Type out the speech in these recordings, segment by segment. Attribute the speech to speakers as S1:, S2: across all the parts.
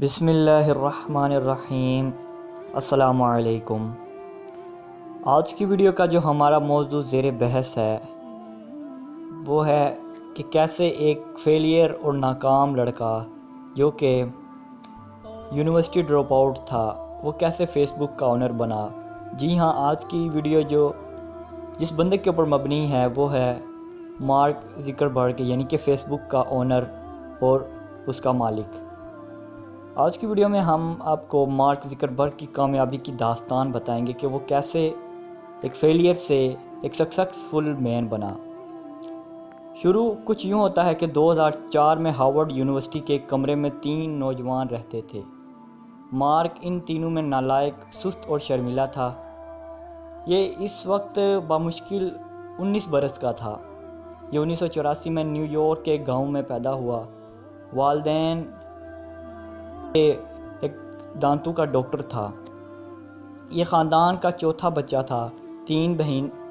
S1: بسم اللہ الرحمن الرحیم۔ السلام علیکم۔ آج کی ویڈیو کا جو ہمارا موضوع زیر بحث ہے وہ ہے کہ کیسے ایک فیلئر اور ناکام لڑکا جو کہ یونیورسٹی ڈراپ آؤٹ تھا وہ کیسے فیس بک کا اونر بنا۔ جی ہاں، آج کی ویڈیو جس بندے کے اوپر مبنی ہے وہ ہے مارک زکربرگ، یعنی کہ فیس بک کا اونر اور اس کا مالک۔ آج کی ویڈیو میں ہم آپ کو مارک زکربرگ کی کامیابی کی داستان بتائیں گے کہ وہ کیسے ایک فیلئر سے ایک سکسیسفل مین بنا۔ شروع کچھ یوں ہوتا ہے کہ 2004 میں ہارورڈ یونیورسٹی کے ایک کمرے میں 3 نوجوان رہتے تھے۔ مارک ان تینوں میں نالائق، سست اور شرمیلا تھا۔ یہ اس وقت بامشکل 19 برس کا تھا۔ یہ 1984 میں نیو یارک کے ایک گاؤں میں پیدا ہوا۔ والدین ایک دانتوں کا ڈاکٹر تھا۔ یہ خاندان کا چوتھا بچہ تھا۔ 3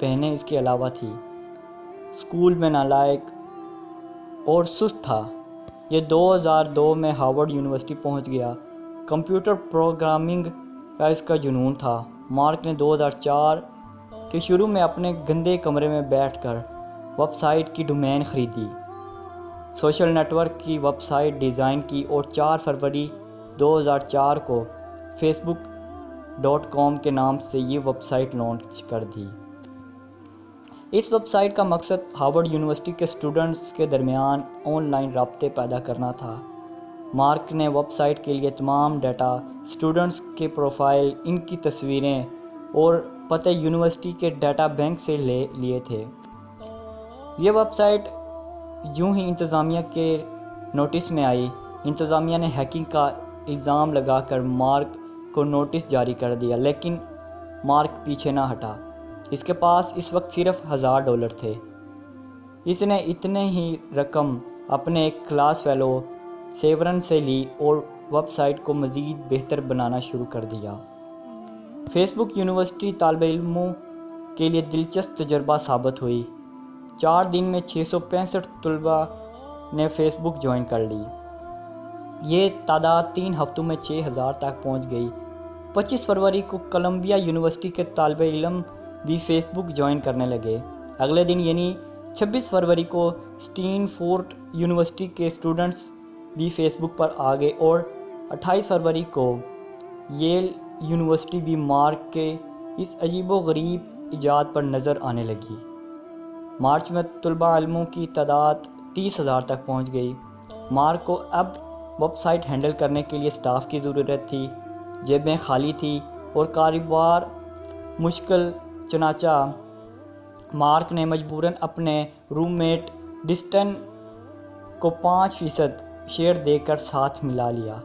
S1: بہنیں اس کے علاوہ تھیں۔ اسکول میں نالائق اور سست تھا۔ یہ 2002 میں ہارورڈ یونیورسٹی پہنچ گیا۔ کمپیوٹر پروگرامنگ کا اس کا جنون تھا۔ مارک نے 2004 کے شروع میں اپنے گندے کمرے میں بیٹھ کر ویب سائٹ کی ڈومین خریدی، سوشل نیٹ ورک کی ویب سائٹ ڈیزائن کی اور 4 فروری 2004 کو facebook.com کے نام سے یہ ویب سائٹ لانچ کر دی۔ اس ویب سائٹ کا مقصد ہارورڈ یونیورسٹی کے اسٹوڈنٹس کے درمیان آن لائن رابطے پیدا کرنا تھا۔ مارک نے ویب سائٹ کے لیے تمام ڈیٹا، اسٹوڈنٹس کے پروفائل، ان کی تصویریں اور پتہ یونیورسٹی کے ڈیٹا بینک سے لیے تھے۔ یہ ویب سائٹ یوں ہی انتظامیہ کے نوٹس میں آئی۔ انتظامیہ نے ہیکنگ کا الزام لگا کر مارک کو نوٹس جاری کر دیا، لیکن مارک پیچھے نہ ہٹا۔ اس کے پاس اس وقت صرف $1000 تھے۔ اس نے اتنے ہی رقم اپنے ایک کلاس فیلو سیورن سے لی اور ویب سائٹ کو مزید بہتر بنانا شروع کر دیا۔ فیس بک یونیورسٹی طالب علموں کے لیے دلچسپ تجربہ ثابت ہوئی۔ 4 دن میں 665 طلباء نے فیس بک جوائن کر لی۔ یہ تعداد 3 ہفتوں میں 6000 تک پہنچ گئی۔ 25 فروری کو کولمبیا یونیورسٹی کے طالب علم بھی فیس بک جوائن کرنے لگے۔ اگلے دن یعنی 26 فروری کو اسٹینفورڈ یونیورسٹی کے اسٹوڈنٹس بھی فیس بک پر آ گئے اور 28 فروری کو ییل یونیورسٹی بھی مارک کے اس عجیب و غریب ایجاد پر نظر آنے لگی۔ مارچ میں طلباء علموں کی تعداد 30,000 تک پہنچ گئی۔ مارک کو اب ویب سائٹ ہینڈل کرنے کے لیے سٹاف کی ضرورت تھی، جیبیں خالی تھی اور کاروبار مشکل۔ چنانچہ مارک نے مجبوراً اپنے روم میٹ ڈسٹن کو 5% شیئر دے کر ساتھ ملا لیا۔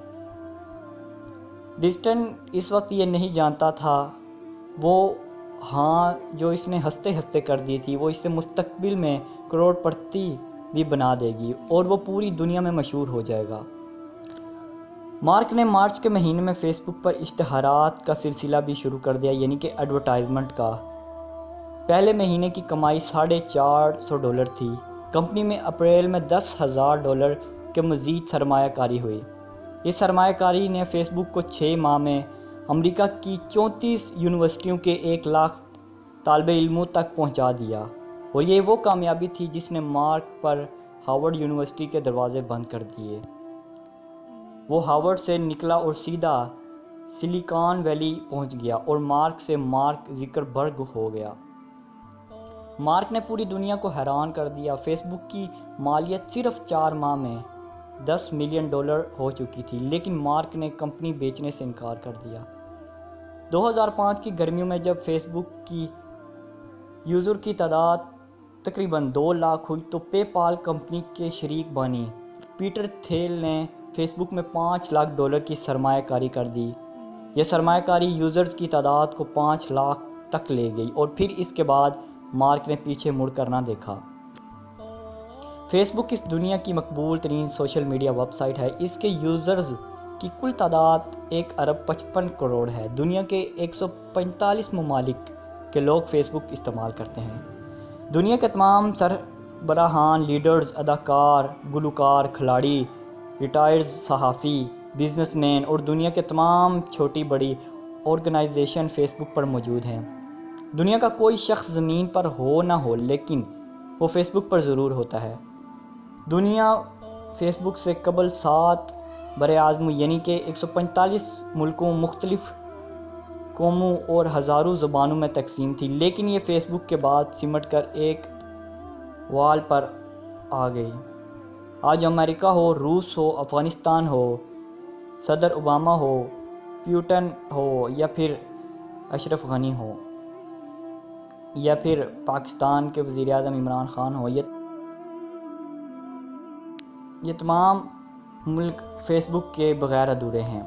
S1: ڈسٹن اس وقت یہ نہیں جانتا تھا وہ جو اس نے ہنستے ہنستے کر دی تھی، وہ اسے مستقبل میں کروڑ پتی بھی بنا دے گی اور وہ پوری دنیا میں مشہور ہو جائے گا۔ مارک نے مارچ کے مہینے میں فیس بک پر اشتہارات کا سلسلہ بھی شروع کر دیا، یعنی کہ ایڈورٹائزمنٹ کا۔ پہلے مہینے کی کمائی $450 تھی۔ کمپنی میں اپریل میں $10,000 کے مزید سرمایہ کاری ہوئی۔ اس سرمایہ کاری نے فیس بک کو 6 ماہ میں امریکہ کی 34 یونیورسٹیوں کے 1 لاکھ طالب علموں تک پہنچا دیا، اور یہ وہ کامیابی تھی جس نے مارک پر ہارورڈ یونیورسٹی کے دروازے بند کر دیے۔ وہ ہارورڈ سے نکلا اور سیدھا سلیکان ویلی پہنچ گیا اور مارک سے مارک زکربرگ ہو گیا۔ مارک نے پوری دنیا کو حیران کر دیا۔ فیس بک کی مالیت صرف 4 ماہ میں $10 ملین ہو چکی تھی، لیکن مارک نے کمپنی بیچنے سے انکار کر دیا۔ 2005 کی گرمیوں میں جب فیس بک کی یوزر کی تعداد تقریباً 2 لاکھ ہوئی تو پے پال کمپنی کے شریک بانی پیٹر تھیل نے فیس بک میں $5 لاکھ کی سرمایہ کاری کر دی۔ یہ سرمایہ کاری یوزرز کی تعداد کو 5 لاکھ تک لے گئی اور پھر اس کے بعد مارک نے پیچھے مڑ کر نہ دیکھا۔ فیس بک اس دنیا کی مقبول ترین سوشل میڈیا ویب سائٹ ہے۔ اس کے یوزرز کی کل تعداد 1.55 ارب ہے۔ دنیا کے 145 ممالک کے لوگ فیس بک استعمال کرتے ہیں۔ دنیا کے تمام سربراہان، لیڈرز، اداکار، گلوکار، کھلاڑی، ریٹائرڈ صحافی، بزنس مین اور دنیا کے تمام چھوٹی بڑی آرگنائزیشن فیس بک پر موجود ہیں۔ دنیا کا کوئی شخص زمین پر ہو نہ ہو لیکن وہ فیس بک پر ضرور ہوتا ہے۔ دنیا فیس بک سے قبل 7 براعظموں یعنی کہ 145 ملکوں، مختلف قوموں اور ہزاروں زبانوں میں تقسیم تھی، لیکن یہ فیس بک کے بعد سمٹ کر ایک وال پر آ گئی۔ آج امریکہ ہو، روس ہو، افغانستان ہو، صدر اوباما ہو، پیوٹن ہو، یا پھر اشرف غنی ہو، یا پھر پاکستان کے وزیر اعظم عمران خان ہو، یہ تمام ملک فیس بک کے بغیر ادھورے ہیں۔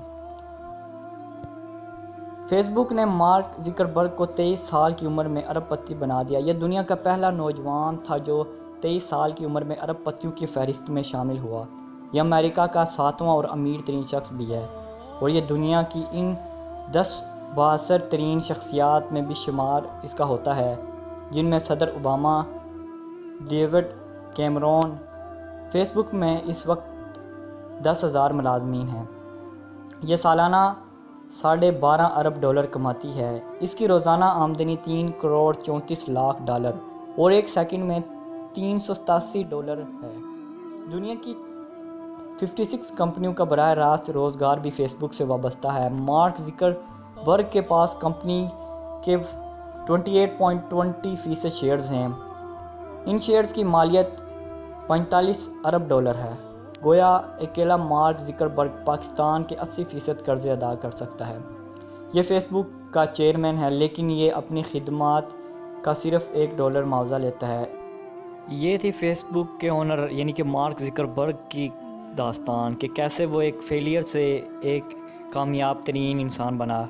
S1: فیس بک نے مارک زکربرگ کو 23 سال کی عمر میں ارب پتی بنا دیا۔ یہ دنیا کا پہلا نوجوان تھا جو 23 سال کی عمر میں ارب پتیوں کی فہرست میں شامل ہوا۔ یہ امریکہ کا 7واں اور امیر ترین شخص بھی ہے، اور یہ دنیا کی ان 10 بااثر ترین شخصیات میں بھی شمار اس کا ہوتا ہے، جن میں صدر اوباما، ڈیوڈ کیمرون۔ فیس بک میں اس وقت 10,000 ملازمین ہیں۔ یہ سالانہ $12.5 ارب کماتی ہے۔ اس کی روزانہ آمدنی $3.34 اور ایک سیکنڈ میں $387 ہے۔ دنیا کی 56 کمپنیوں کا براہ راست روزگار بھی فیس بک سے وابستہ ہے۔ مارک زکربرگ کے پاس کمپنی کے 28.20% شیئرز ہیں۔ ان شیئرز کی مالیت $45 ارب ہے۔ گویا اکیلا مارک زکربرگ پاکستان کے 80% قرضے ادا کر سکتا ہے۔ یہ فیس بک کا چیئرمین ہے، لیکن یہ اپنی خدمات کا صرف $1 معاوضہ لیتا ہے۔ یہ تھی فیس بک کے اونر یعنی کہ مارک زکربرگ کی داستان کہ کیسے وہ ایک فیلئر سے ایک کامیاب ترین انسان بنا۔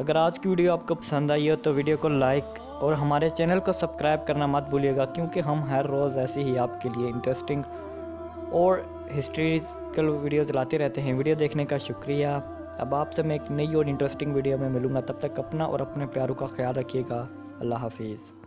S1: اگر آج کی ویڈیو آپ کو پسند آئی ہو تو ویڈیو کو لائک اور ہمارے چینل کو سبسکرائب کرنا مت بھولیے گا، کیونکہ ہم ہر روز ایسے ہی آپ کے لیے انٹرسٹنگ اور ہسٹوریکل ویڈیوز لاتے رہتے ہیں۔ ویڈیو دیکھنے کا شکریہ۔ اب آپ سے میں ایک نئی اور انٹرسٹنگ ویڈیو میں ملوں گا، تب تک اپنا اور اپنے پیاروں کا خیال رکھیے گا۔ اللہ حافظ۔